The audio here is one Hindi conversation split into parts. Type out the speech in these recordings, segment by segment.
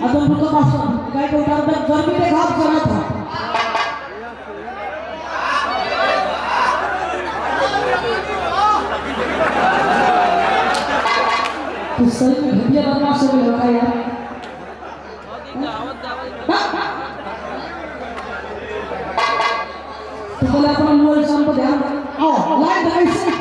अदम को पास गाय को उतार दे गर्मी के घाव चला था तो सही में घटिया बदमाश से लगा यार तो बोले अपना मोबाइल शाम को ध्यान आओ लाइट ऐसे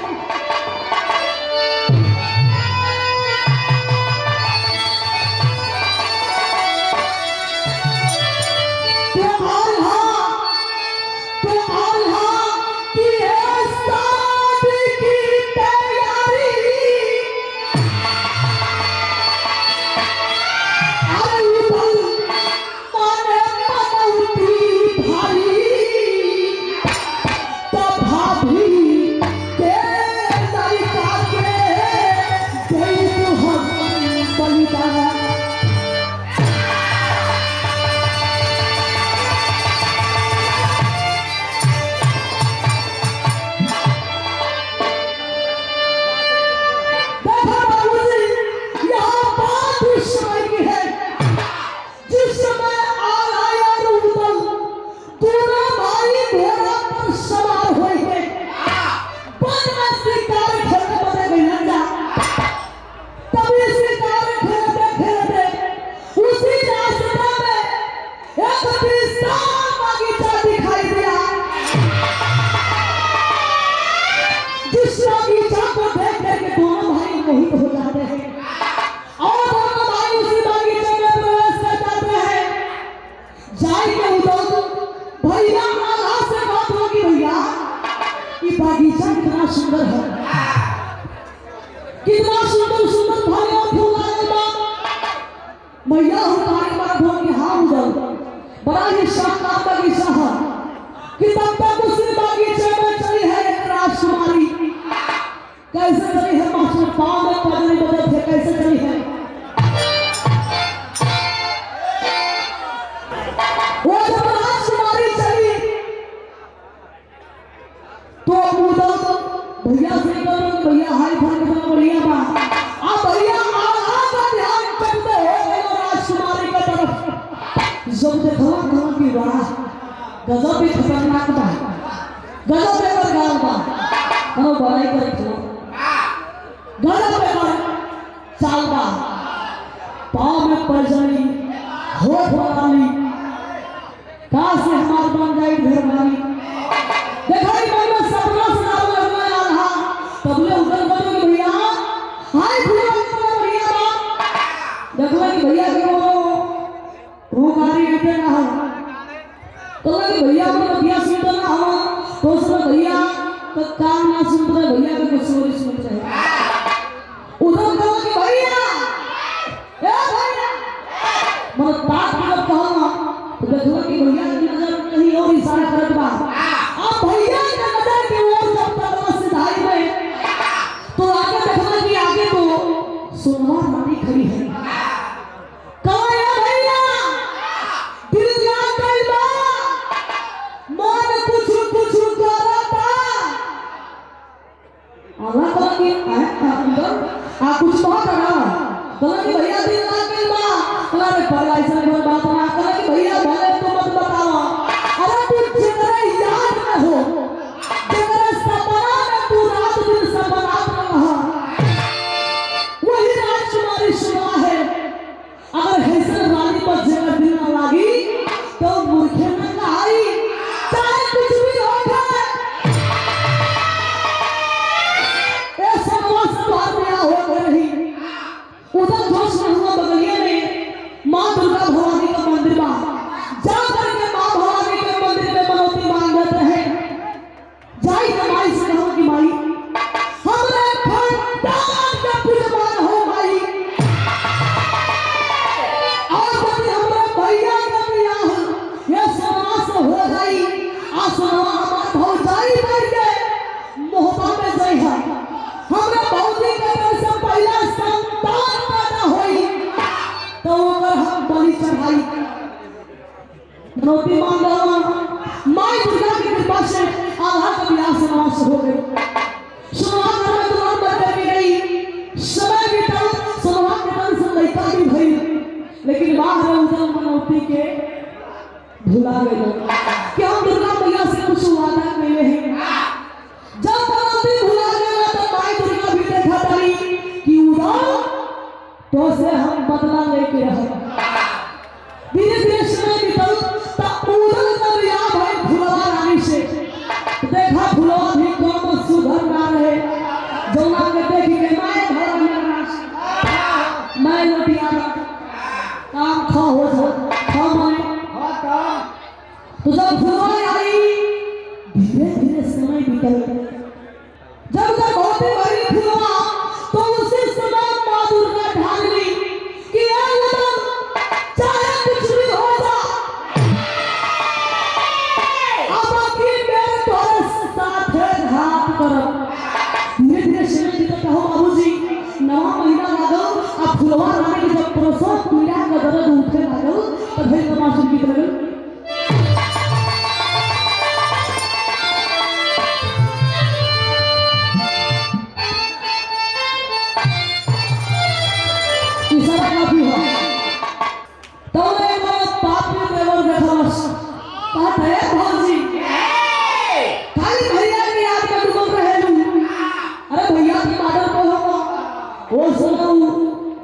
बागीचा कितना सुंदर है कितना सुंदर सुंदर फल और फूल आए बा मैया हमारे बात हो कि हाँ उधर बड़ा ही शानदार बागीचा है कि तब तक उसी बागीचे में चली है एक राजकुमारी कैसे चली है मास्टर पाँव में पगड़ी बदल थे कैसे चली है वो जब राजकुमारी चली तो भैया से भैया हाई फाई का बढ़िया बा अब भैया आहा का ध्यान करते हो राजकुमारी की तरफ जब देखो की वाह गजब भी खतरनाक बा गजब बेकर गाल बा करो बड़ाई कर चलो गजब बेकर चाल बा पाँव में पैजनी होठ वाली कहाँ से हमारे बन जाए घर वाली देखो ये सपना सुनाओ लगना रहा तबले उधर बोलो कि भैया हाय भैया भैया देखो कि भैया के वो गाड़ी लेते ना हो तो कि भैया को भैया सुनते ना हो तो सब भैया का काम ना सुनते रहे भैया के कुछ और सुनते रहे उधर कहो कि भैया ए भैया मतलब बात जब कहो तो देखो कि भैया की नजर कहीं और इशारा करत बा अब भैया की नजर की ओर जब तक सिधाई में तो आगे देखना कि आगे तो सोनवा रानी खड़ी है कहाँ है भैया दिल लाग गई बा मन कुछ कुछ करता अल्लाह को कि आ कुछ बहुत रहा बोला कि भैया दिल लाग गई बा बोला रे बड़ा ऐसा बात ना करे कि भैया भले तो मत बताओ अरे तू जितना याद में हो जितना सपना में तू रात दिन सपना में रहा वही राजकुमारी सुना है अगर हैसन रानी पर जगह दिल न लागी तो मूर्खे में कहाई चाहे कुछ भी हो जाए ऐसा मौसम बात में हो रही उधर जोश में हुआ बगलिया में माँ दुर्गा भवानी का मंदिर बा जा करके माँ भवानी के मंदिर में मनौती मांगते रहे जाई के माई से कहो कि माई हमरे खानदान का पूजमान हो माई और यदि हमरे भैया का बियाह ये समास हो गई आसमां हमार भौजाई बन के मोहब्बत में जाई है हमरे भौजी के घर से पहला संतान पैदा होई तो ओकर हम बलि चढ़ाई मनौती मांग रहा माई दुर्गा की कृपा से आल्हा का विलास समास हो गए सुनवा में दुल्हन बन के गई समय बीता सुनवा के तन से लड़का भी भई लेकिन बाहर उधर मनौती के भुला गए कि हम दुर्गा मैया से कुछ वादा कइले हैं। जब मनौती भुला गए तो माई दुर्गा भी देखा तारी कि उधर तो से हम बदला लेके रह। धीरे धीरे समय बीतल तो उधर तब याद है फुलवा रानी से। देखा फुलवा भी कम सुधर ना रहे जौना के देख के माए घर में नाश मैं लटिया काम खा हो खा माने तो जब फुलवा आई धीरे धीरे समय बीतल। जब तक होते बड़ी फुलवा तो उसी समय माँ दुर्गा ढाल ली कि चाहे कुछ भी हो जा अब आखिर मेरे तोरे साथ घात करब। धीरे धीरे समय बीतल कहो बाबूजी नवा महीना लागल अब फुलवा रानी के जब प्रसव पीड़ा का दर्द उठे लागल तब फिर तमाशा गीत लगल। इशारा काफी है तो एक बार पापी देवर देखलस कहत है भौजी खाली भैया की याद में डूबल रहेलू। अरे भैया की बादल को हो वो सुनाऊ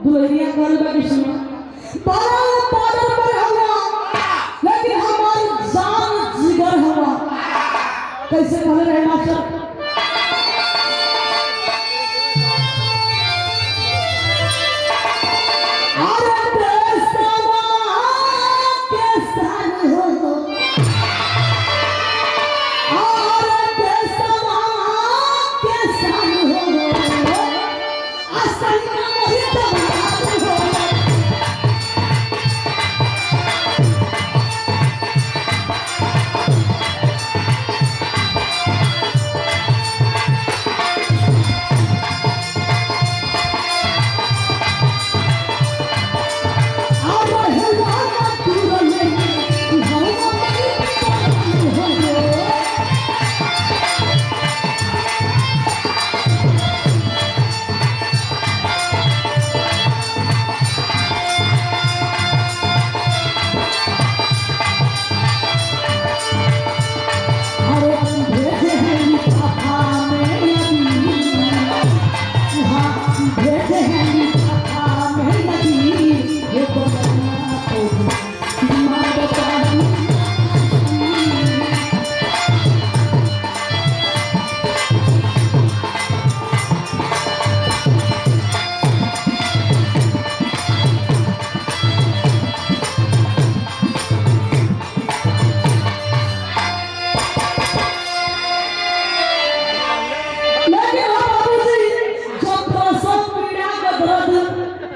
दुल्हनिया कल में किसने बारा बादल पर हुआ लेकिन हमारी जान जिगर हुआ। कैसे कहले रहे मास्टर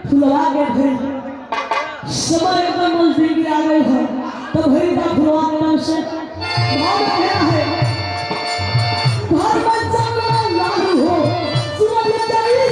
फुलवा के घर समय एकदम नजदीक आ गई है तो भई का फुलवा के नाम से नाम क्या है घर में चलना लागू हो सूरज चाहिए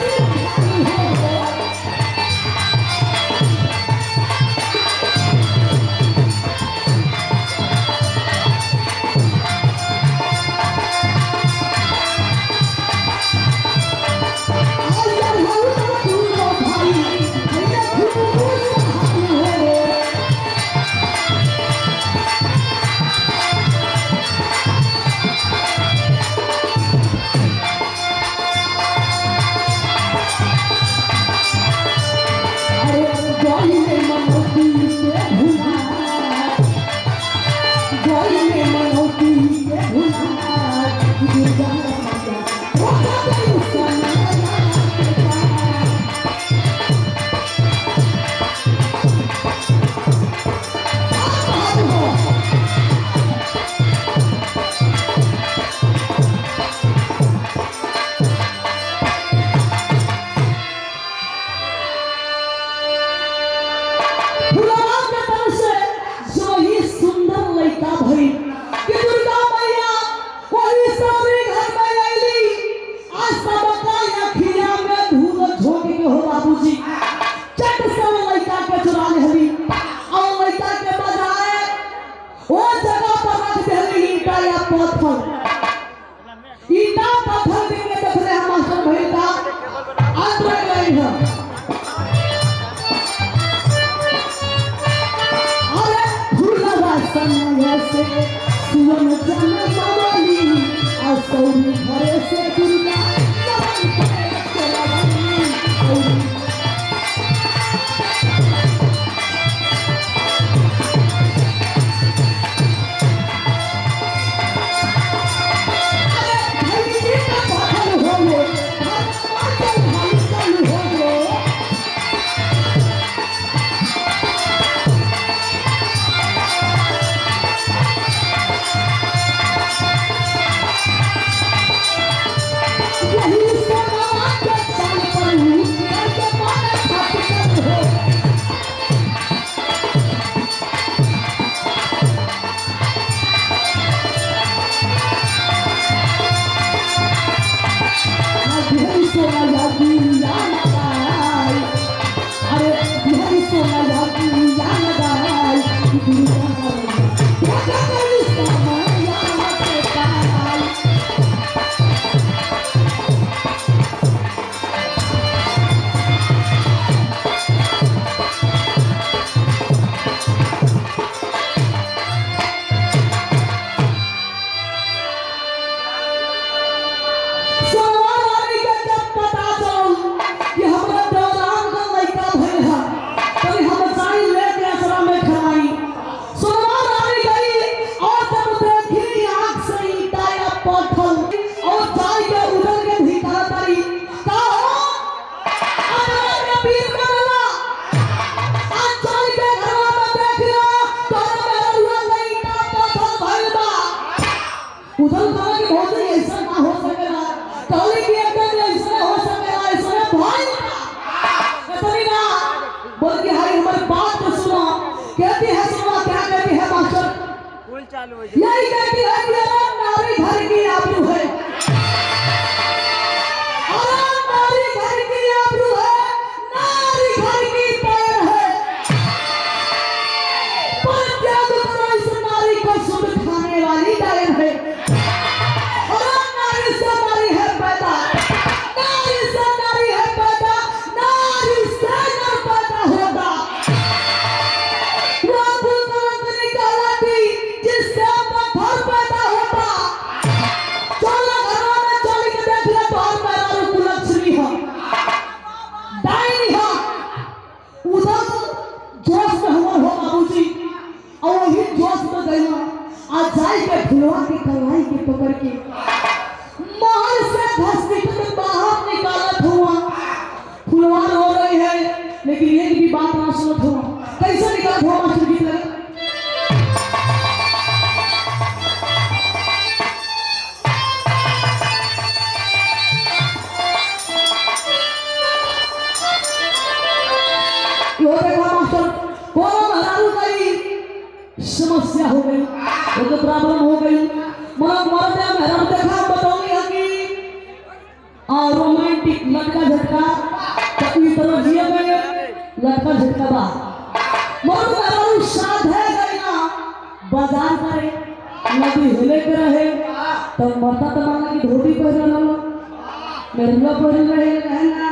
उधर कहा कि बहुत ही ऐसा ना हो सकेगा, कहले कि एकदम ऐसा हो सकेगा, ऐसा भाई इतनी ना बोल के हाय हमारी बात तो सुनो। कहती है सुनो, क्या कहती है मास्टर? फुल चालू हो यही कहती है कि नारी घर की आबरू है, नारी घर की आबरू है, नारी घर की पैर है, पर त्याग करो इस नारी को शुद्ध खाने वाली डायन है। फुलवा के कलाई के पकड़ के महल से घसीट बाहर निकालत हुआ। फुलवा रो रही है लेकिन एक भी बात ना सुनत हुआ। कैसे निकालत हुआ मास्टर गीत लगा? यो देखो मास्टर, कोनो हरारू गई समस्या हो गई, तो प्रॉब्लम हो गई। मरद मेहरान देखा बताऊंगी कि रोमांटिक लड़का झटका तो इस तरह जिए में लड़का झटका बा। मरद मेहरान साथ है गई ना बाजार करे नदी हिले के रहे तो मरता तो माना कि धोती पहन लो मेरुआ पहन रहे कहना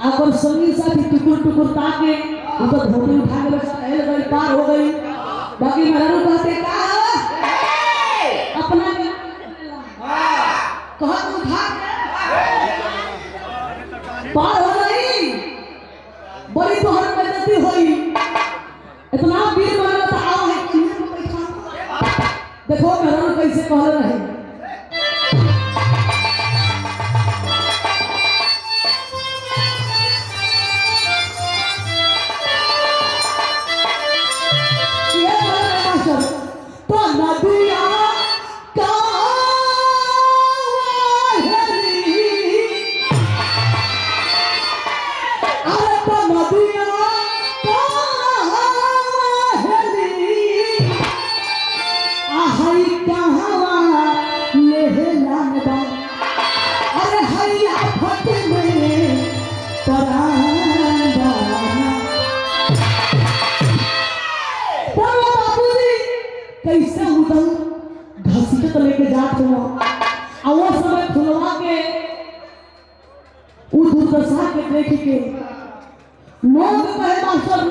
अगर संगी साथी टुकुर ताके ऊपर धोती उठा के बच्चा हिल गई पार हो गई। बाकी मेहरारू कहते का अपना कहा तू उठा पार हो गई, बड़ी तोहर बेइज्जती हुई। इतना वीर बनला तो आओ है कि देखो मेहरारू कैसे कह रहे कैसे उदल घसीट लेके जात हुआ। वो समय फुलवा के दुर्दशा के देख के लोग कहे मास्टर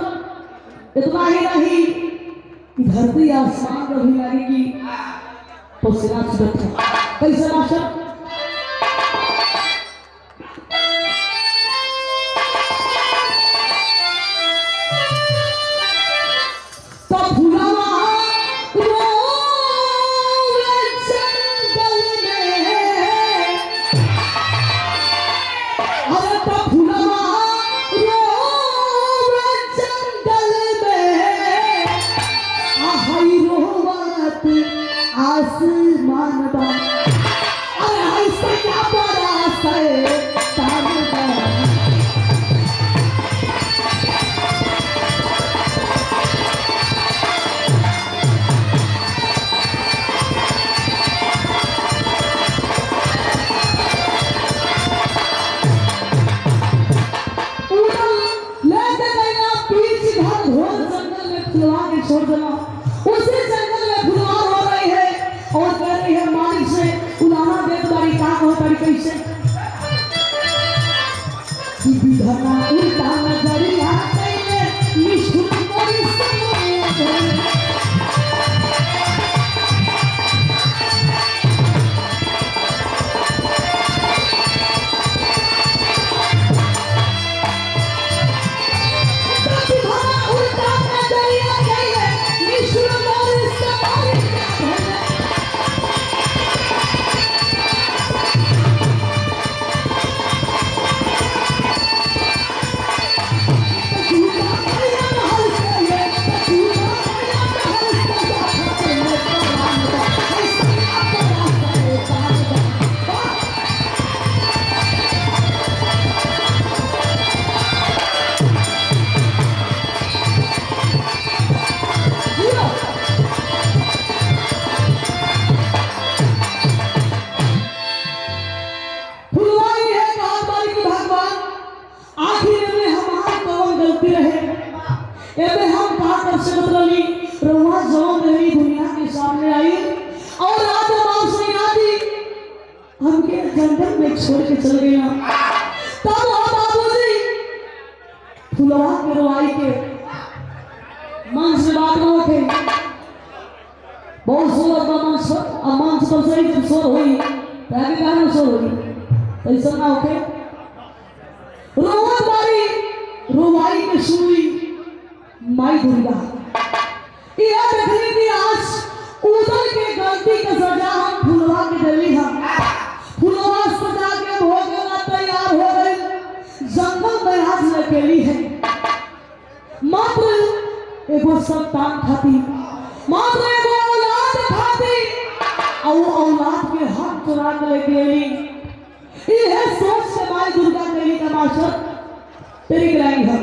इतना ही नहीं कि धरती आसमान कभी लगेगी तो सिरा छूट। कैसे मास्टर? आसमान बा अरे ऐसे क्या बड़ा से तामदा उड़ल ले गया बीच घर घोर जंगल में फुलवा के छोड़ देना। उसी जंगल में फुलवार हो रही है और कह रही है मालिक से उलाना दे तुम्हारी कहाँ हो तारी कैसे कि विधना उल्टा नजरिया कैले निष्ठुर कोई समय जंगल में छोड़ के चल गया। तब बाबूजी फुलवा के रोआई के मन से बात न होके बहुत सोर मंच और मंच पर सही जब सोर हुई ताकि गाना सोर हुई ऐसा ना होके रोवन बारी रोवाई के सुई माई दुर्गा यह देखने की आज उधर के गलती का सजा हम फुलवा के दिली हम फुलवा सजा के भोगना तैयार हो गई जंगल में आज अकेली है मात्र एगो संतान खाती मात्र एगो औलाद खाती और औलाद के हाथ चुरा के लेके आई यह सोच से माई दुर्गा कहली का मास्टर तेरी गिराई है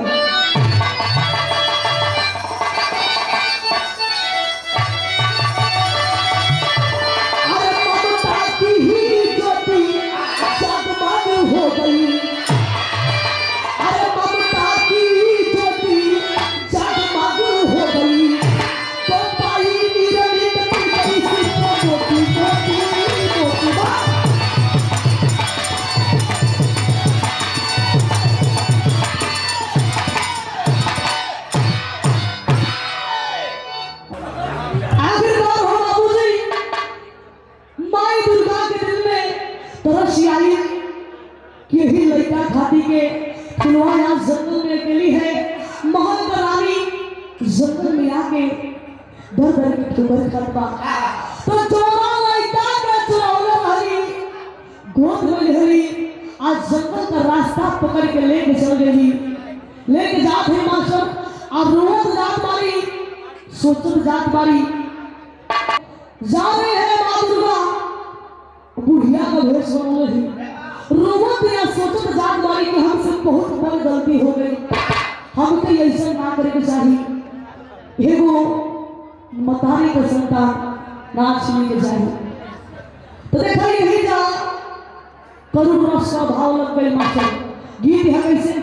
यही लड़का खाती के फुलवा यहाँ जंगल में अकेली है महल का रानी जंगल में आके डर डर के ठुकर खतबा तो चोरा लड़का के चोरा वाली गोद में लेली आज जंगल का रास्ता पकड़ के लेके चल गई लेके जात है मास्टर और रोज जात बारी सोचत जात बारी जा रहे हैं माँ दुर्गा बुढ़िया का भेष बनले ही रोमत या सोचत जात बारी कि हमसे बहुत बड़ी गलती हो गई हमके ऐसा ना करे के चाहिए एगो मतारी का संतान ना छीने के चाहिए तो देखा यही जा करुण रस का भाव लग गई मास्टर गीत है कैसे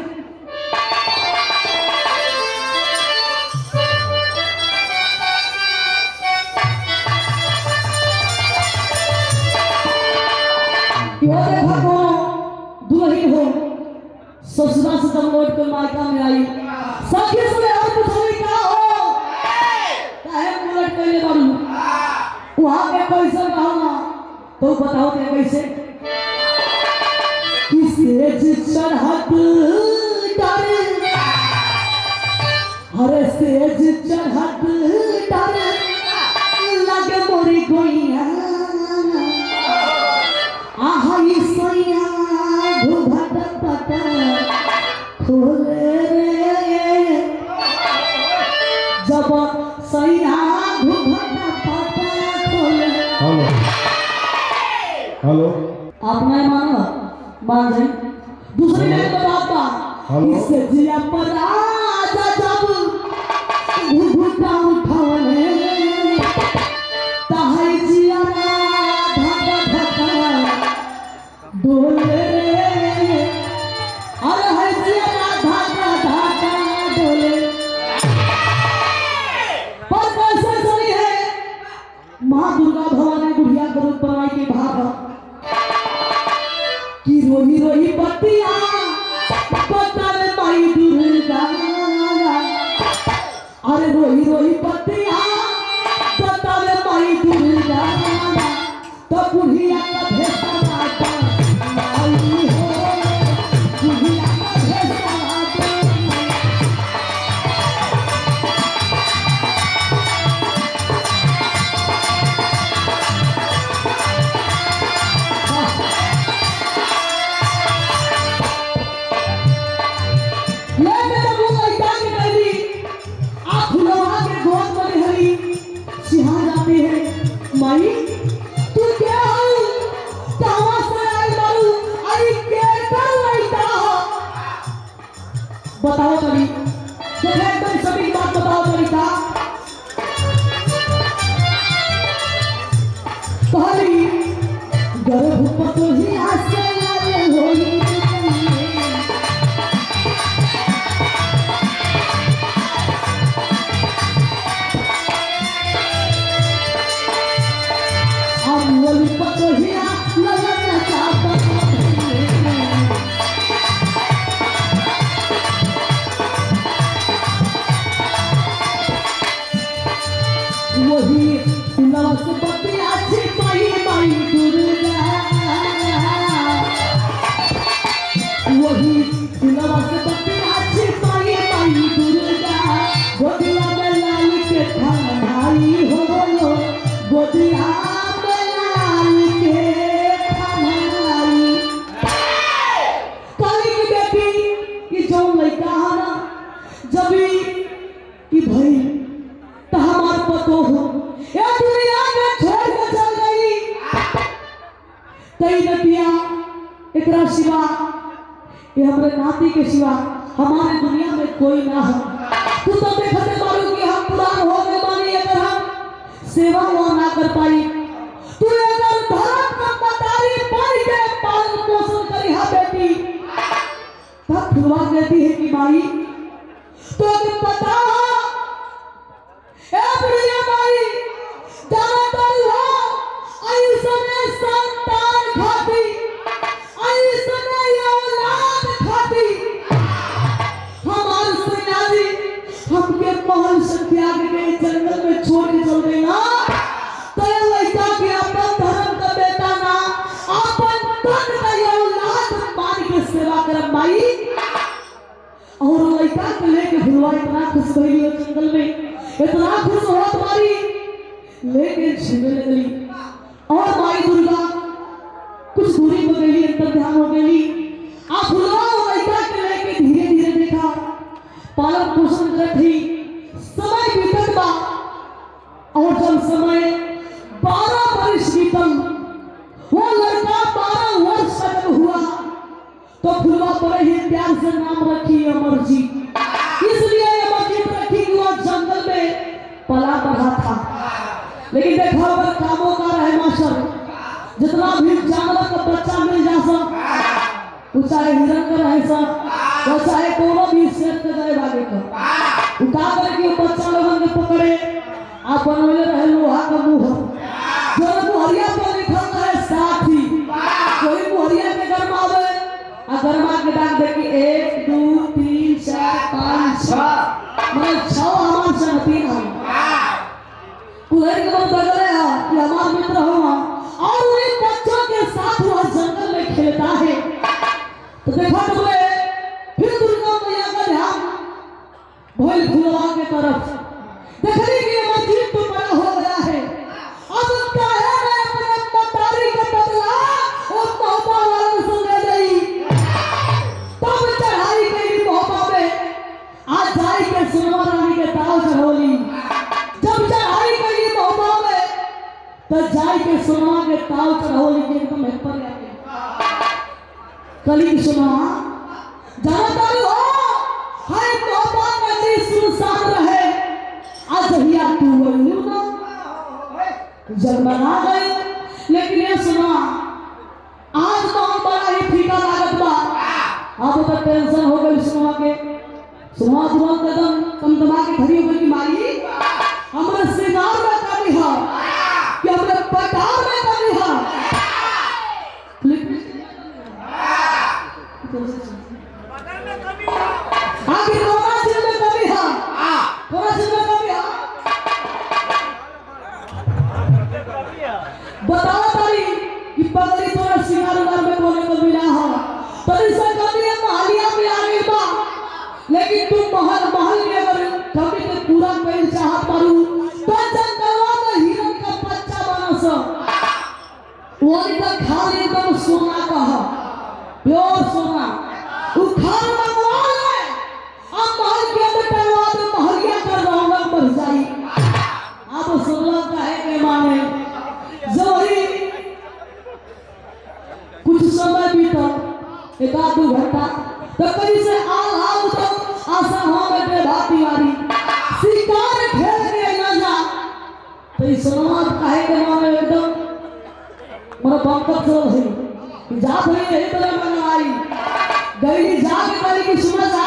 दुल्हन हो ससुरा से जब लौट कर मायका में आई सखी से और पूछली का हो काहे मुलट कइले बारू वहां के कैसे रहना तो बताओ ते कैसे किसे चढ़त डर हरे सेज चढ़त डर लगे मोरी गोइया आहा सैया घुघट पटा खोले रे जब सैया घुघट पटा खोले हेलो हेलो आप नहीं मानो मान जाए दूसरी लाइन बताता इससे जिया पर आजा जब घुघटा उठावने ताहै जिया धका धका डोले अरे है जिया धागा धागा डोले रूप बनाई के भाग कि रोही रोही बतिया बतावे माई दुर्गा अरे रोही रोही बतिया बतावे माई दुर्गा तो बुढ़िया का भेसा बाटा माई हो बुढ़िया का भेसा बाटा माई तू क्या आई कहां से आई बारू आई के कर लईता बताओ तभी जब एकदम सभी बात बताओ तरीका कहली गर्भ पतो ही आसे लाले होई वही नवस बतिया छिपाई माई दुर्गा वही नवस बतिया छिपाई माई दुर्गा गोदिया में लाल के थानाई हो गोदिया में लाल के थानाई काली की बेटी की जो लड़का है ना जब कि भाई हमार पतो हो ये दुनिया में छोड़ के चल गई कई नदियां एकरा सिवा ये हमारे नाती के सिवा हमारे दुनिया में कोई ना हो तू तो देखते मालूम कि हम पुरान हो गए मानी अगर हम सेवा वो ना कर पाई तू अगर धर्म का मतारी पढ़ के पालन पोषण करी हा बेटी तब खुदा कहती है कि माई तो अगर पता ए बुढ़िया माई जाना तारी हो ऐसने संतान खाती ऐसने औलाद खाती हमारे सैयाजी हमके महल से त्याग के जंगल में छोड़ के चल गई ना तो ये लड़का के अपना धर्म का बेटा ना अपन तन का औलाद मान के सेवा कर माई और लड़का को लेके भुलवा इतना खुश भई जंगल में इतना खुश हो तुम्हारी लेकिन छिपने लगली और माई दुर्गा कुछ दूरी हो गई अंतर ध्यान हो गई आप भुलवा लड़का के लेके धीरे धीरे देखा पालन पोषण करत ही समय बीतत बा और जब समय 12 वर्ष बीतल वो लड़का 12 वर्ष का जब हुआ तो भुलवा बड़े ही प्यार से नाम रखी अमरजीत इसलिए अमरजीत रखी कि वो जंगल में पला बढ़ा था लेकिन देखो अगर कामों का रहे मास्टर जितना भी जानवर का बच्चा मिल जा सब वो चाहे हिरन का रहे सब वो चाहे कोनो भी शेर का जाए भागे का उठा करके वो बच्चा लोगन के पकड़े आप बनवले रहे लोहा का मुंह जो मुहरिया पर लिखल रहे साथी कोई मुहरिया के घर में आवे आ घर में के डाक दे कि 1 2 3 4 5 6 मतलब 6 हमार संग 3 हम कुलर के बहुत बगले है कि हमारा मित्र हो और उन बच्चों के साथ वह जंगल में खेलता है तो देखो तुमने फिर दुर्गा मैया का ध्यान भोल फुलवा के तरफ देखने की मस्जिद तो बड़ा हो गया है अब क्या है मैं अपने मतारी का बदला और मोहब्बा वालों से ले गई तब चढ़ाई गई मोहब्बा में आज जाई के सुनवा रानी के ताव चढ़ोली जब चढ़ाई गई मोहब्बा में तो जाई के सुनवा के ताव चढ़ोली के एकदम पर कली की सुनवा जानता हो हाय मोहब्बा नदी सुनसान रहे आज हिया तू वही ना जब बना गई लेकिन ये सुना आज तो हम बड़ा ही फीका लागत बा अब तो टेंशन हो गई सुनवा के सुनवा तुरंत एकदम कम दबा के खड़ी हो गई कि माई हमारे श्रृंगार में कमी है कि हमारे पटार में कमी है तो कहीं से आओ तो आशा हो बेटे भाती वाली शिकार खेल के न जा तो इस समाज काहे के माने एकदम मोर बंकत चल है जा भई यही तरह मंगवाई गईली जाके करी की सुना जा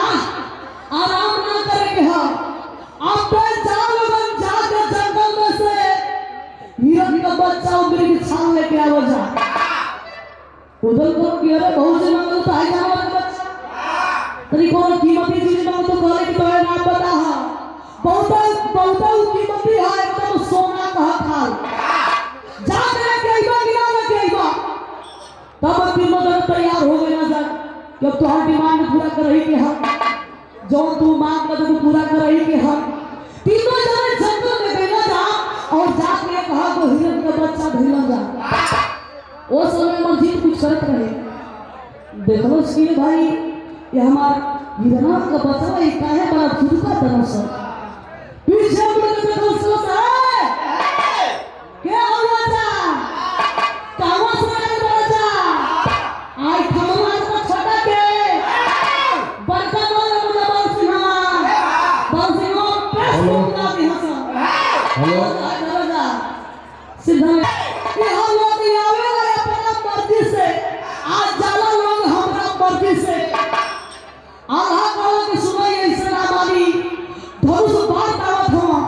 आराम ना करे के हां आप तो जाओ बन जाके जंगल में से हिरन का बच्चा उगरी की छाल लेके आओ जा उधर को कि अरे बहुत से मांगो तो आई जाओ बच्चा तरी कोनो कीमती चीज मांगो तो कहले कि तोरे नाम बता हां बहुत कीमती है एकदम सोना का खाल जा के आइबा गिरा के आइबा तब तीनों जन तैयार हो गए ना जा जब तुम्हारी डिमांड पूरा कर रही के हम जो तू मांग कर तू पूरा कर रही के हम तीनों जन जंगल में गए ना जा और जाके कहा को हिरन का बच्चा भेला जा वो समय मस्जिद कुछ करत रहे देखो इसके भाई ये हमारा हिरना का बच्चा है काहे बड़ा फुदका तरह से पीछे मुड़ के देखो सोच है क्या हुआ जा कावा से बच्चा आई खमला को छोटा के बड़का वाला मुझे बंसी पे सुनना भी हंसा हेलो सीधा ये हम लोग आवे वाले अपना मर्जी से आज जाला लोग हमरा मर्जी से आधा कहो कि सुनाई ऐसे ना मानी धनुष बार दावत हो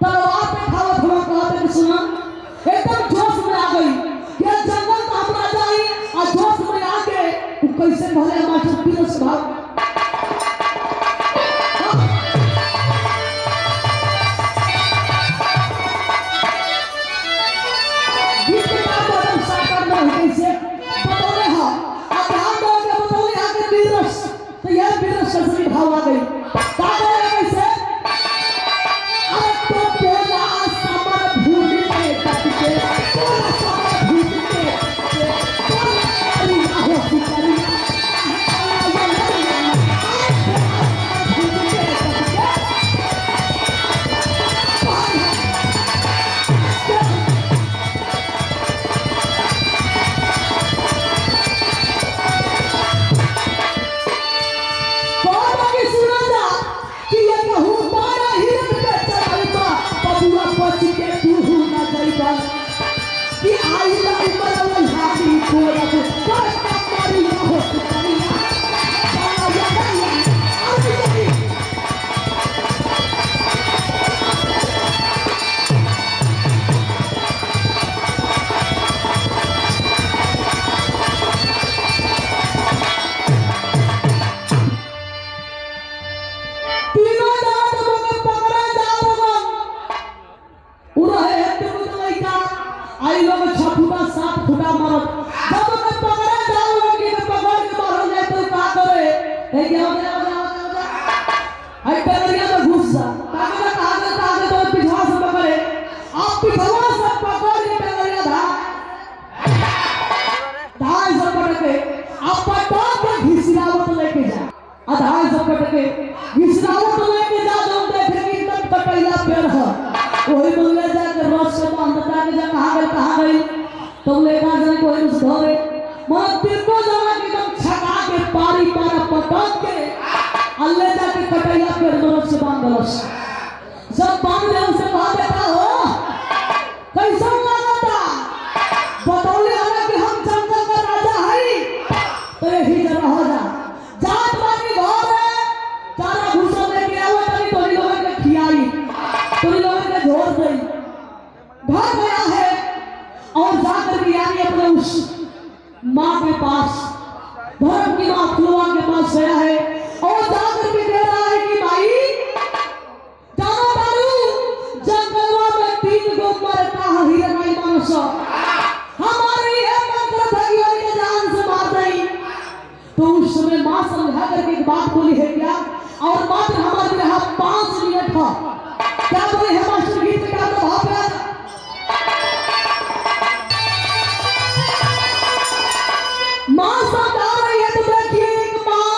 तलवार पे खावत हो कहते कि सुना एकदम जोश में आ गई ये जंगल का हम राजा ही और जोश में आके तू कैसे भले मास्टर पीरस भाग ससुरी भाव आ गई का करे कैसे अब तो बोला समर भूल के कटके बोला समर भूल के बोला करी आहो करी कि आई ला ऊपर वाला हाथी कोरा को कर मारी हो करिया तीनों जात मोके पकड़ा जाओगा उरहे आई लोग 6 फुटा 7 फुटा मारत जब मैं पकड़ा जाऊंगा कि मैं पकड़ के मार जाए तो का करे ए क्या हो गया आई पेरिया में घुस जा कागे तो पिछवा से पकड़े आप पिछवा से पकड़ के पेरिया धाय से पकड़ के आप पटो के घिसरावत लेके जा आधाय से पकड़ के घिसरावत लेके जा जो देखे कि तब कटैला पेड़ है वही बोले जाके रोज से बांधता के जा कहां गई तो लेका जाने कोई उस घरे मन तिरको जाना कि एकदम छका के पारी पारा पटक के अल्ले जाके कटैया पे रोज से बांधलस जब बांध ले उसे कहा देता हो कैसा लगता बतौले हमें कि हम जंगल का राजा हई तो यही जगह हो जा जात बानी घर है चारा भूसा लेके आओ तनी तोरी लोगन के खियाई तोरी लोगन के झोर दई घर गया है और जाकर के यानी अपने उस माँ के पास धर्म की माँ खुलवा के पास गया है और जाकर के कह रहा है कि भाई जानो दारू जंगलवा में 3 गो मरता है हिरनाई मानस हमारे ये मंत्र था कि उनके जान से मार दई तो उस समय माँ समझा करके एक बात बोली है क्या और मात्र हमारे यहाँ 5 मिनट था क्या बोले है मास्टर गीत का तो भाव है माँ समझा रही है तो देखिए एक माँ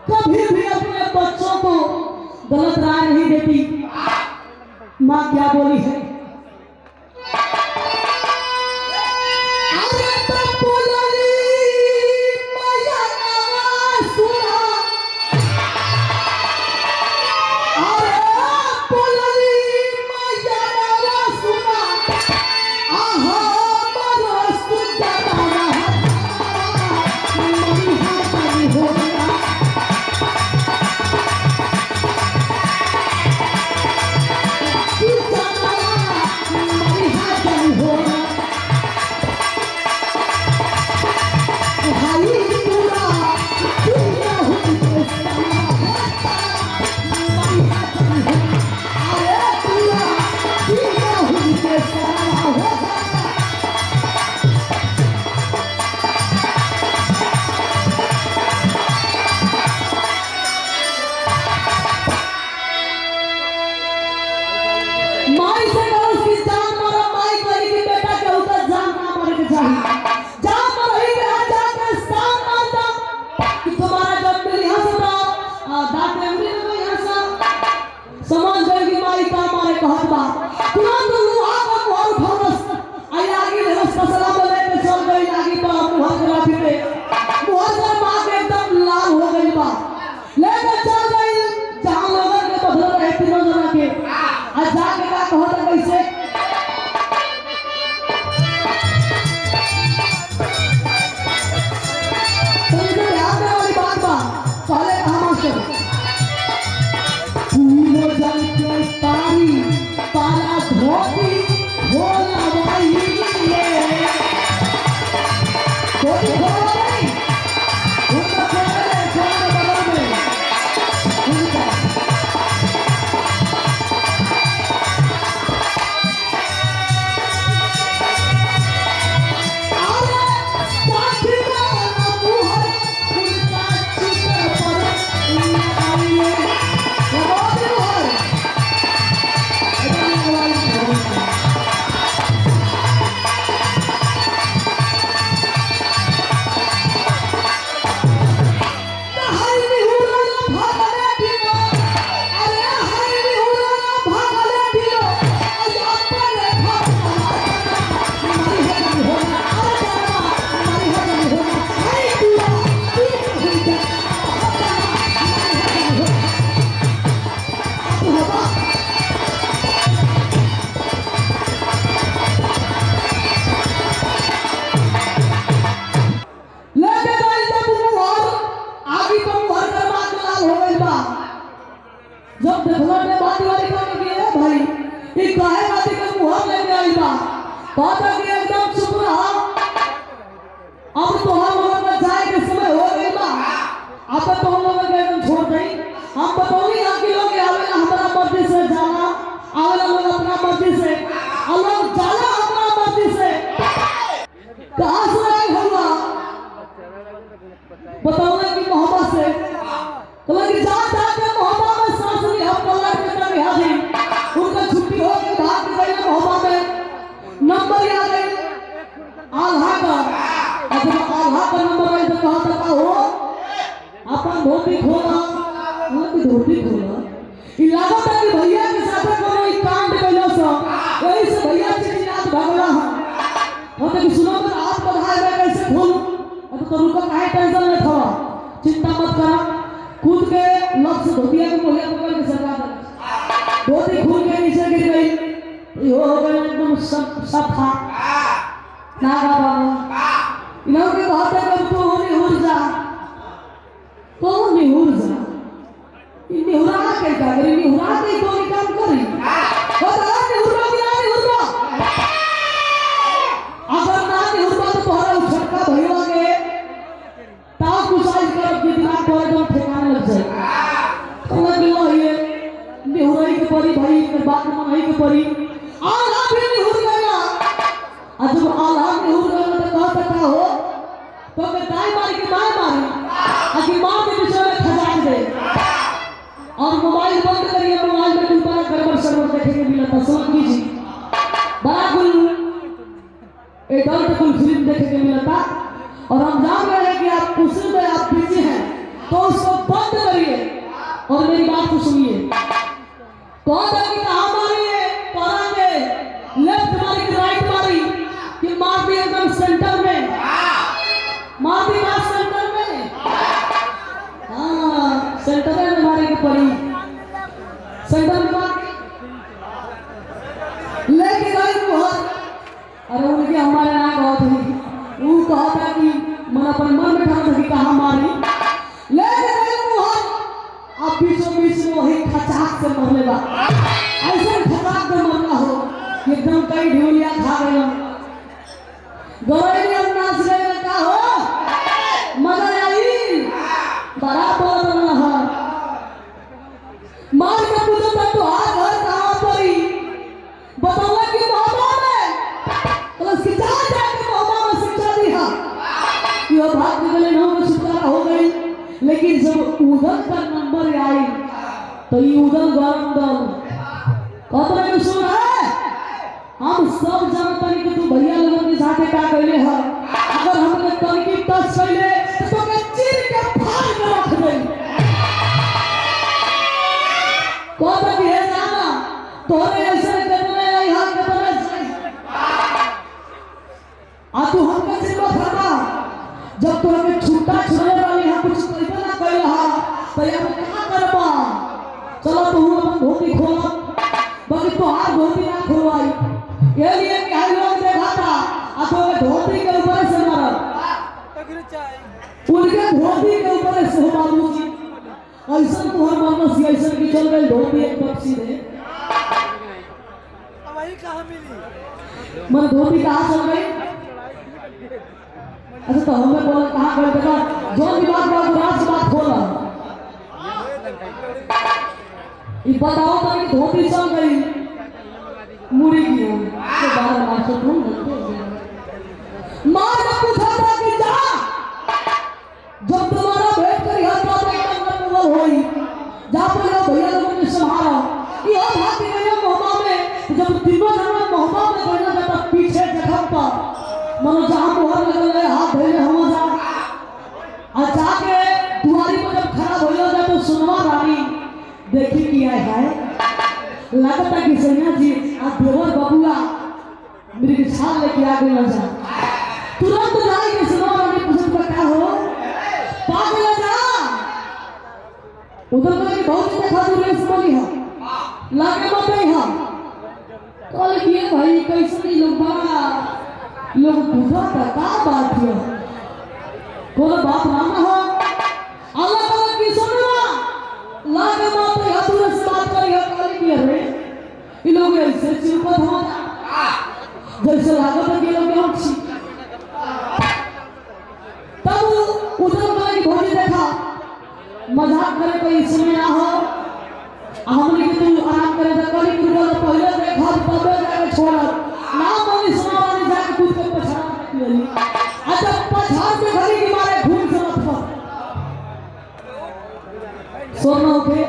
कभी भी अपने बच्चों को गलत राय नहीं देती माँ क्या बोली है अरे तो बोली मैया माई से कहो उसकी जान मारो, माई कही कि बेटा के उधर जान ना मारे के चाहिए, जान मारो ही के जाके स्थान मार दो कि तुम्हारा जब मेरे यहाँ से था दांत में मेरे यहाँ से समझ गई कि माई का मारे कहत बा तुरंत लुहा का मोहर भरस आई आगे रस फसला बोले के चल गई आगे बा मोहर के लाठी पे मोहर का मां के एकदम लाल हो गई बा लेके चल गई जहां लोगन के बदल रहे तीनों जना के आ जाके का कहत कैसे तो इधर याद है वाली बात बा पहले कहा मास्टर पूरो जल के तारी पाला धोती होला भाई ये धोती होला भाई उनका खोले खोले बगल में उनका आरे साथी का मुहर उनका चित्र पर आइए बहुत मुहर इधर वाली जब देखला ने बात वाली काम की है भाई ये काहे बात के मुंह लेके आई बा बात की एकदम चुप रहा अब तो हम लोग का जाए के समय हो गई बा अब तो हम लोग के एकदम छोड़ दई हम बताओगी यहां के लोग आवेला हमारा मर्जी से जाना आवेला लोग अपना मर्जी से और लोग जाना अपना मर्जी से कहां से आए हुआ बताओगे कि मोहब्बत से तो लगे जान जाके मोहब्बत में सांस ली हम कलर के तक हाजिर उनका छुट्टी हो के भाग गए मोहब्बत में नंबर आ गए आल्हा का अब आल्हा का नंबर है तो कहां तक हो अपन धोती खोला उनकी धोती खोला ई लागत है कि भैया के साथ कोनो ई कांड कइलो सो यही से भैया के याद भगला है और तो सुनो तो आप बधाई में कैसे खोलूं अब तो रुको काहे टेंशन मत हो चिंता मत करो खुद के लक्ष्य धोतिया के मोहल्ला पकड़ के सरकार धोती खुद के नीचे गिर गई ये हो गए एकदम सब था नागा बाबा इन्हों के बात है कि तो होने ऊर्जा तो नहीं ऊर्जा इन्हें हुरा के क्या करी नहीं हुरा के कोई काम करी और आज हुरा भी नहीं हुरा अगर ना नहीं हुरा तो तुम्हारा छक्का भइवा के ताऊ कुसाई कर कितना कोई तो ठिकाने लग जाए तो मैं बिल्ला ये निहुराई के परी भाई के बात मनाई के परी आला भी निहुर गया आज जब आला निहुर गया तो कहता हो तो मैं दाई मारी के दाई मारी आखिर मां के पीछे में खजान दे और मोबाइल बंद करिए मोबाइल में दोबारा गड़बड़ सर्वर देखेंगे मिला था समझ लीजिए बड़ा कुल एडल्ट कुल फिल्म देखेंगे मिला था और हम जान रहे हैं कि आप उसी में आप बिजी हैं तो उसको बंद करिए और मेरी बात को सुनिए कौन है कि कहां मारी है कहां लेफ्ट मारी कि राइट मारी कि मार दी एकदम सेंटर में मार दी बात सेंटर में हाँ सेंटर में मारी की पड़ी सेंटर में मार लेके गई मोहर अरे उनके हमारे ना बहुत ही वो कहता कि मन अपन मन में ठान कि कहां मारी ले गए मोहन अब बीचों बीच में वही खचाक से मरने बा ऐसे खचाक से मरना हो एकदम कई ढोलिया खा गए गौरव नाच गए का हो मजा आई बड़ा बोल रहा मार के पूछो तो हाथ घर कहां पड़ी बताओ कि मोहब्बत में तो सिखा जाके मोहब्बत में शिक्षा दिया यो भाग निकले ना में छुटकारा हो गई लेकिन जब उधर का नंबर आई तो ये उधर गरम दल कहते हैं कि सुन का कहले है अगर हमने तनकी टच कइले तो के चीर के फाड़ के रख दे को तो ये जाना तोरे ऐसे करने यहाँ करने जाए आ तू हमके चिल्लो फरमा जब तो हमें छूटा छुड़े वाली हम कुछ कहते ना कह रहा तो ये हम क्या करबा चलो तो हम अपन धोती खोला बाकी तो हाथ धोती ना खोलवाई ये लिए कि हर लोग देखा था आ तो धोती के ऊपर से मारा उनके धोती के ऊपर से बाबूजी ऐसा तो हर मानस ऐसा की चल गई धोती एक तरफ सीधे अब वही कहाँ मिली मन धोती कहाँ चल गई अच्छा तो हमें बोला कहाँ गए देखा जो भी बात बात राज बात खोला ये बताओ तो कि धोती चल गई मुड़ी की तो बाहर मास्टर तुम मार ने पूछा था कि जा जब तुम्हारा भेंट करी हत्या तो एकदम नंबर होई जा बोले भैया लोगों ने संभाला ये बात की गई मोहब्बा में जब तीनों जन मोहब्बा में बढ़ना जाता पीछे जगह पर मनो जहां मोहर लगल है हाथ धरे हम जा आ जाके दुआरी पर जब खड़ा होइलो जा तो सुनवा रानी देखी किया है लगता कि सैया जी आ देवर बबुआ मेरे छाल लेके आ गए जा तुरंत जाई के सुनवा रानी पूछत का क्या हो पागल जा उधर के बहुत देखा दूर से बोली है लागे मत है कल किए भाई कैसे लोग बड़ा लोग पूछा था क्या बात है कोई बात ना हो अल्लाह ताला की सुनवा लागे मत है दूर से बात करी है कल किए रे ये लोग ऐसे चुप हो जैसे लागत है कि लोग क्यों छी तब उधर वाली भोजी देखा मजाक करे कोई सुने ना हो हमने कि तू आराम करे तो कली कुछ पहले देखा तब जाके छोड़ा ना बोली सुना वाली जाके कूद के पछाड़ ले ली अच्छा पछाड़ के घड़ी की मारे खून से मत पर सोनो के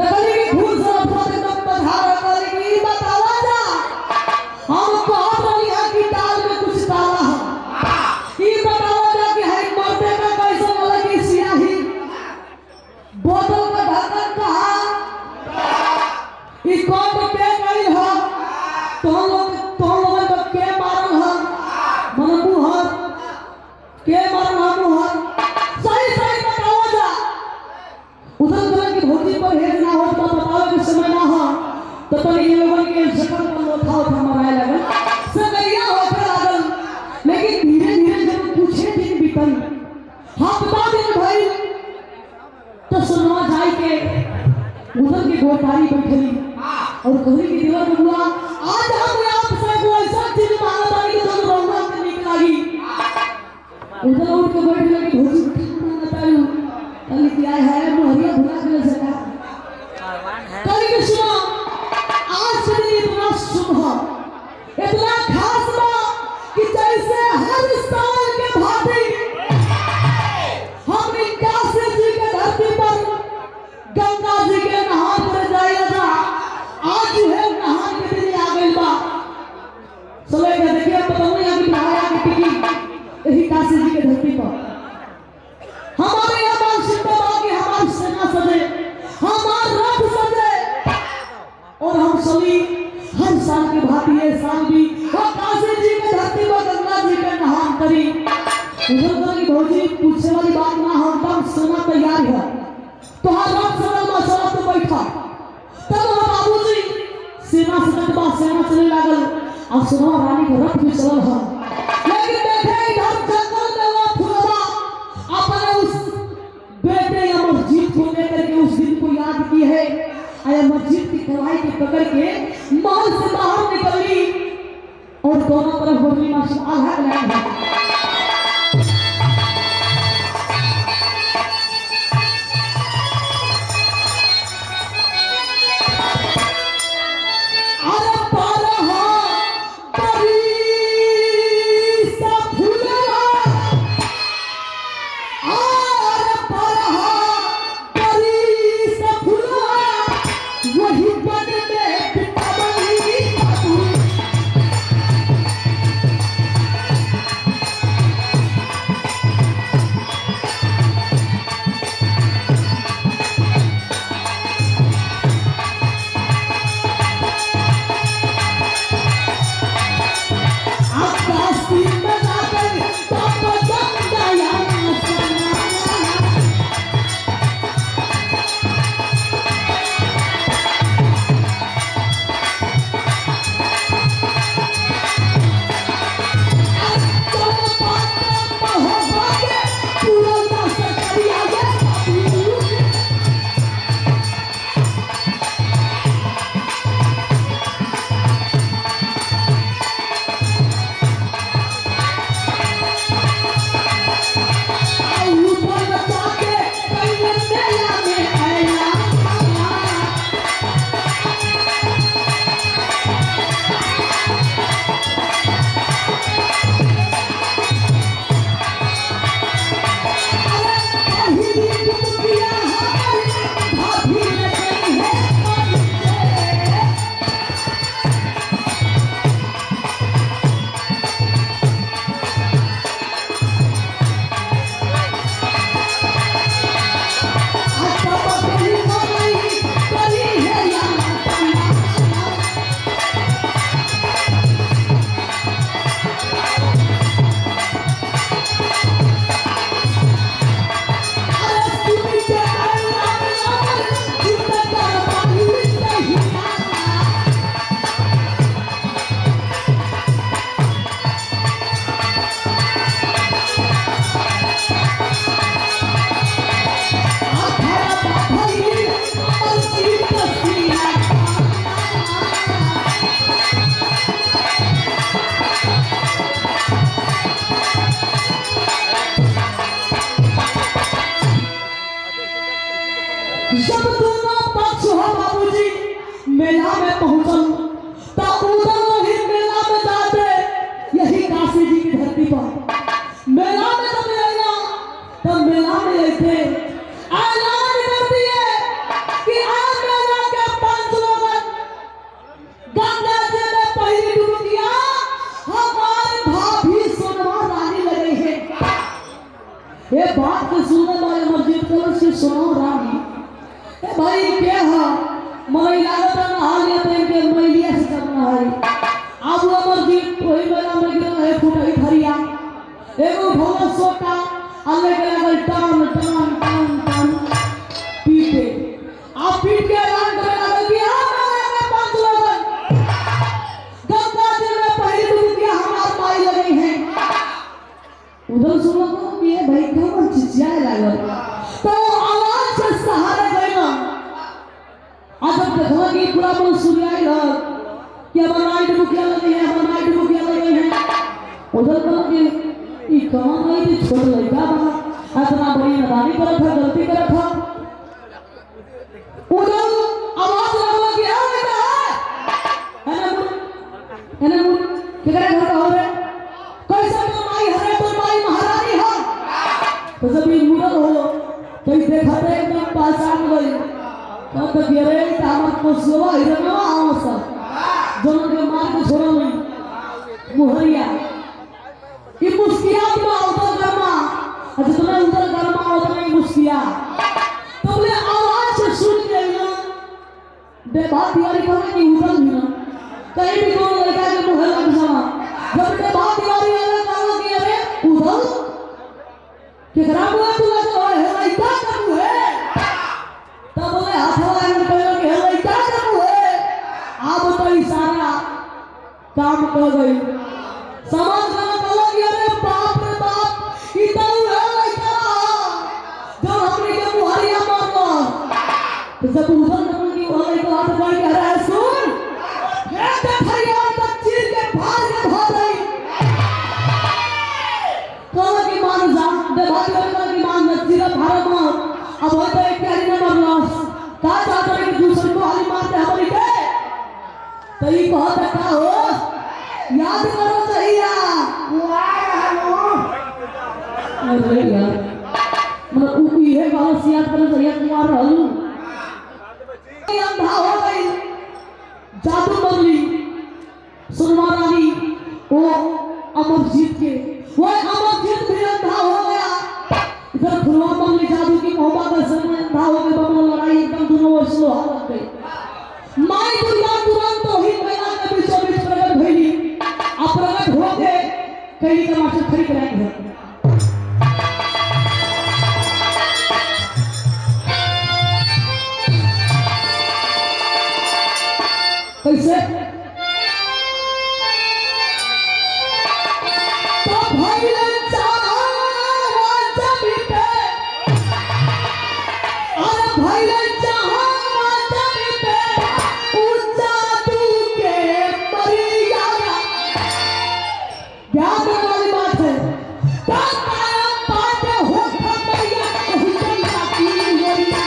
दगली की खून से मत पर एकदम पछाड़ करी की बतावा जा हम बहुत रही है कि दाल में कुछ काला है ये बतावा जा कि है मरते का कैसा वाला की सियाही बोतल का ढक्कन कहाँ ये कौन के गई हो तो लोग तो के मारल है मन मुहर के मारल है मुहर सही सही बताओ जा उधर तरह की भोजी पर हेज ना हो तो बताओ कि समय ना हो तो ये लोगों के शकल पर लोथा उठा मराए लगन सगैया होकर लागल लेकिन धीरे धीरे जब पूछे दिन बीतल हफ्ता दिन भाई तो सुनवा जाए के उधर की गोतारी बैठली और कहली कि देवर बबुआ आज हम आपसे कोई ऐसा चीज मांगता है कि तुम रहुआ के निक लागी उधर उठ के बैठ लगी भोजी मांगता हूं कहली कि आए है मोहरिया भुला के सका कहली कि सुनो आज से दिन इतना शुभ है इतना खास बा कि जैसे हर साल के भांति हम काशी जी के धरती पर गंगा जी के नहान पर जाएगा आज है नहान के दिन आ गई बा चले के देखिए पता नहीं अभी नहाया के टिकी यही काशी जी के धरती पर हमारे यहाँ मानसिकता बाकी हमारी सेना सजे हमारा रथ सजे और हम सभी हर साल के भांति ये साल भी वो काशी जी के धरती पर गंगा जी के नहान करी उधर की भौजी पूछने वाली बात ना हो एकदम सेना तैयार है तो हर रात सदन में चला तो बैठा तब हम बाबूजी सेना सदन बा सेना चले लागल अब सुनो रानी के रथ भी चलल है लेकिन देखे इधर जंगल में वो फुलवा अपने उस बेटे या मस्जिद को लेकर के उस दिन को याद की है आया मस्जिद की कलाई के पकड़ के महल से बाहर निकली और दोनों तरफ होली माशाअल्लाह है में पहुंचल तो उधर वही मेला में जाते यही काशी जी की धरती पर मेला में जब आया तो मेला में ऐसे ऐलान कर दिए कि आज मेला के 5 लोग गंगा जी में पहली डुबकिया हमारे भाभी सोनवा रानी लगे हैं। ये बात के सुनने वाले मस्जिद कलर से सुनो रानी ए भाई क्या है मई लागत ना हालिया के मैलिया से करना है अब वो मस्जिद कोई मेला में गिरा है फुटाई धरिया एगो भोला सोटा अलग अलग टान टान टान टान पीटे आप पीट के ऐलान करने लगे कि हमारे 5 लोग गंगा जी में पहली डुबकी हमारे माई लगे हैं। उधर सुनो तो ये भाई कौन चिचियाए लागल तो आवाज से सहारे गए ना आज जब देखो कि पूरा मन सुनियाई लग कि हमारे माई डुबकिया लगे हैं हमारे माई डुबकिया लगे हैं। उधर कहो कि ई कौन है ये छोटा लड़का बा इतना बड़ी नादानी करत था गलती करत था। उधर आवाज लगा कि आ बेटा है ना मुर केकरा घर का हो रे कैसा तो माई हरे तो माई महारानी हो तो जब ये मुरल हो तो देखा थे एकदम पहचान गई तो गिरे हमर पोसवा हिरनवा आवस दोनों के मार के छोड़ो नहीं मुहरिया ये मुस्किया तो उधर गरमा अच्छा तुम्हें उधर गरमा उधर नहीं मुस्किया तो बोले आवाज से सुन गई ना बेबात यारी कहने की उधर भी ना कहीं भी कोई लड़का के मुंह लग जाना जब बेबात यारी अलग कहो कि अरे उधर केकरा मुंह तू लग है लड़का का मुंह है तब बोले हाथवा में कहो कि लड़का का मुंह है अब तो इशारा काम कर गई समाज में कहो कि अरे बाप रे बाप इतना है लड़का जो हमने के मुहरिया मारलो तो जब उधर की वो लड़का हाथ पकड़ के अरे सुन ये तो फरियाद तो चीर के भाग के भाग गई कहो कि मान जा दे भाग गई कि मान नचीरा भारत में अब होता है क्या नहीं मरना का चाहता है कि दूसरे को हाली मारते हमारी के तो ये बहुत अच्छा हो याद करो चाहिए अरे यार मतलब ऊपी है गाँव से याद करो चाहिए कुमार रहलू अंधा हो गई जादू बदली सुनवा रानी वो अमरजीत के वो अमरजीत भी अंधा हो गया इधर फुलवा बदली जादू की मोहब्बत का समय अंधा हो गया दोनों लड़ाई एकदम दोनों वर्ष लो हालत गई माई दुर्गा तुरंत तो ही मैदान के बीचों बीच प्रकट भइली अब प्रकट हो गए कहीं का मास्टर खड़ी कराएंगे कैसे तो भइले चाहत जब पे अरे भइले चाहत जब पे ऊंचा तू के मरिया ध्यान देने वाली बात है तो कायम बातें हो खतरिया कहीं चलता की मोरिया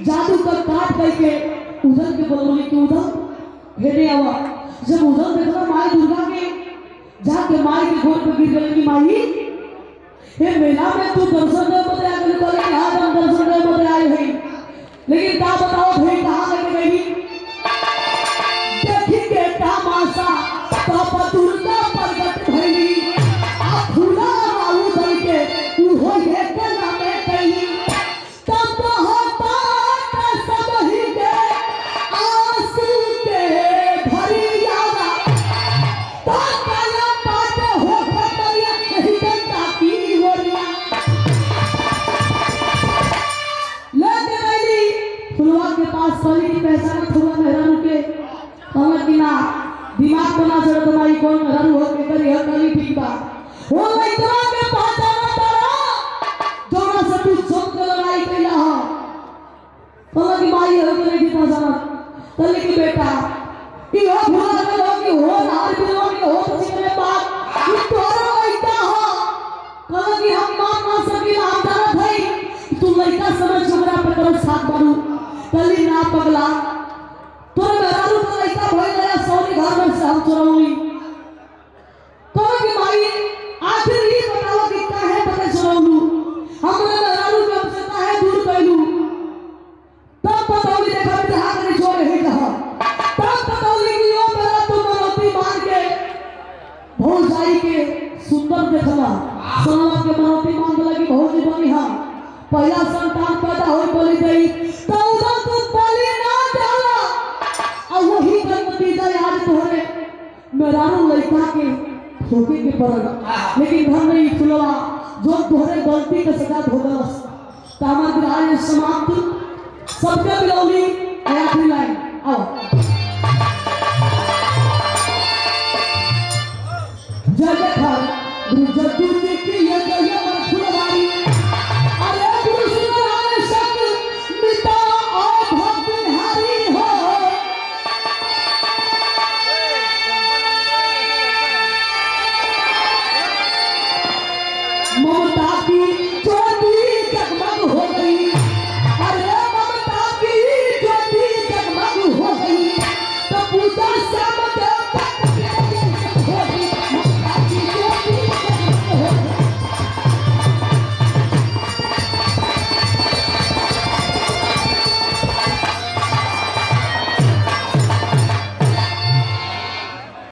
जादू का काट करके उधर के बोलोगे कि उधर हेरे आवा जब उधर देखना माई दुर्गा के जाके माई के गोद पे गिर गई कि माई हे मेला में तू दर्शन दे बदे आ गई बोले कि हां हम दर्शन दे बदे आए हैं लेकिन का बताओ भाई कहां लेके गई देखी के तमाशा तब दुर्गा प्रकट भइली आ फूला आऊ दल के उ हो ये के नामे कही तब होता सब ही के आंसू के भरी यारा तो काया बात हो खतरिया नहीं बनता की होरिया लेके गई फुलवा के पास कली की पहचान फुलवा मेहरारू के कहला कि ना दिमाग बना चढ़ तुम्हारी कौन मेहरारू हो के करी हो कली ठीक बा वो लइका के पहचाना तारा जोना से तू सब के लड़ाई कैला हो कहला कि माई हो के नहीं पहचाना कहले कि बेटा इहो भूला गेलो कि हो हार बिलो कि हो सिकरे बात ई तोरा लइका हो कहला कि हम मान ना सकी हम जानत हई तू लइका समझ हमरा पे करो साथ बारू कहली ना पगला तोरे मेहरारू का लइका भइल है सौरी घर में से हम चोरौली कहला कि माई आखिर ही बताओ कि काहे बते चोरौलू हमरे मेहरारू के हमसे काहे दूर कैलू तब बताओ देखा बिहार नहीं छोड़े ही कहा तब बताओ कि यो मेरा तुम मनोती मान के भौजाई के सुंदर देखला सोना के मनोती मान लगी भौजी बनी हां पहला संतान पैदा होई बोली गई तो उधर तो बोली ना जाला और वही का नतीजा आज तोहरे मेहरारू लइका के ठोके के पड़ल लेकिन घर नहीं खुलवा जो तोहरे गलती के सजा भोगलस तामा ग्रह समाप्त सबके बिलौली आखिरी लाइन आओ जय जय गुरु जगत की ये